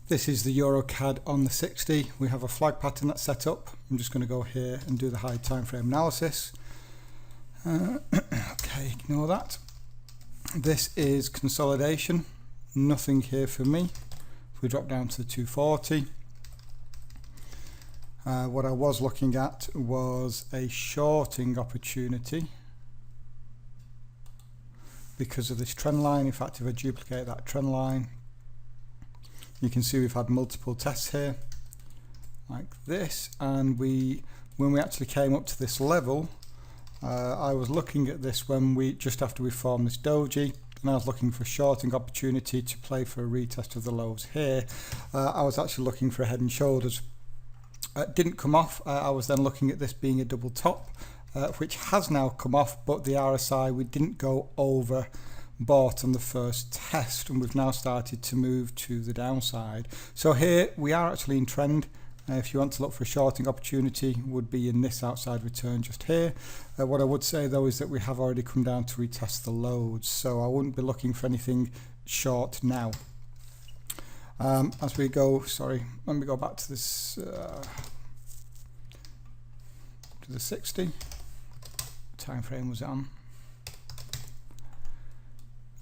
This is the EURCAD on the 60. We have a flag pattern that's set up. I'm just going to go here and do the high time frame analysis. Okay, ignore that. This is consolidation. Nothing here for me. If we drop down to the 240, what I was looking at was a shorting opportunity because of this trend line. In fact, if I duplicate that trend line, you can see we've had multiple tests here like this, and when we actually came up to this level, I was looking at this just after we formed this doji, and I was looking for a shorting opportunity to play for a retest of the lows here. I was actually looking for a head and shoulders. It didn't come off. I was then looking at this being a double top, which has now come off, but the RSI, we didn't go over bought on the first test, and we've now started to move to the downside. So here we are actually in trend. If you want to look for a shorting opportunity, would be in this outside return just here. What I would say though is that we have already come down to retest the lows, so I wouldn't be looking for anything short now. As we go, sorry, let me go back to this to the 60. What time frame was it on?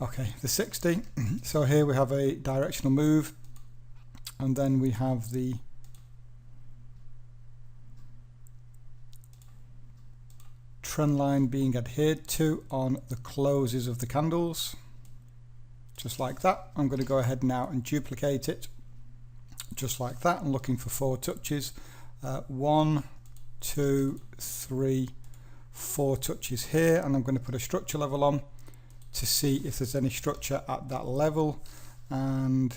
Okay, the 60. So here we have a directional move, and then we have the trend line being adhered to on the closes of the candles, just like that. I'm going to go ahead now and duplicate it just like that. I'm looking for 4 touches. 1, 2, 3, 4 touches here, and I'm going to put a structure level on to see if there's any structure at that level. And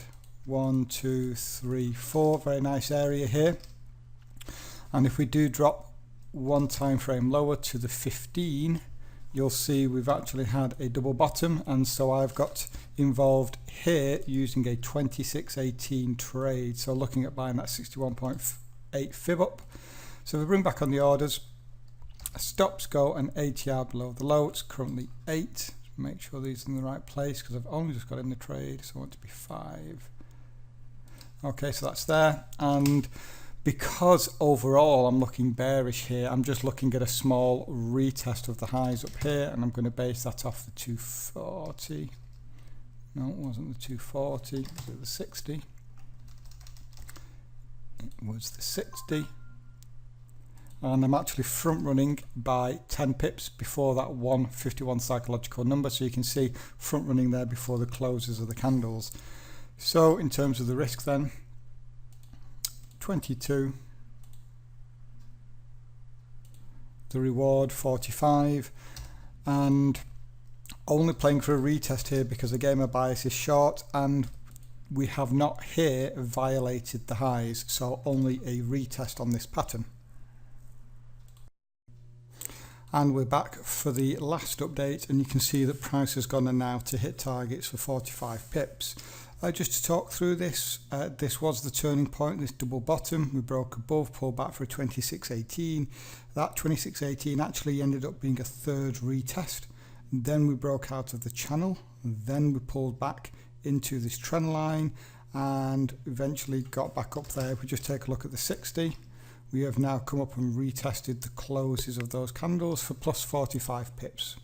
1, 2, 3, 4, very nice area here. And if we do drop one time frame lower to the 15, you'll see we've actually had a double bottom, and so I've got involved here using a 26.18 trade, so looking at buying that 61.8 fib up. So if we bring back on the orders, stops go an ATR below the low. It's currently 8. Make sure these are in the right place because I've only just got in the trade, so I want to be 5. Okay, so that's there. And because overall I'm looking bearish here, I'm just looking at a small retest of the highs up here, and I'm going to base that off the 240. No, it wasn't the 240, was it the 60? It was the 60. And I'm actually front running by 10 pips before that 151 psychological number, so you can see front running there before the closes of the candles. So in terms of the risk then, 22, the reward 45, and only playing for a retest here because again my bias is short, and we have not here violated the highs, so only a retest on this pattern. And we're back for the last update, and you can see that price has gone now to hit targets for 45 pips. Just to talk through this, this was the turning point, this double bottom. We broke above, pulled back for a 26.18. That 26.18 actually ended up being a third retest. Then we broke out of the channel. Then we pulled back into this trend line and eventually got back up there. If we just take a look at the 60, we have now come up and retested the closes of those candles for plus 45 pips.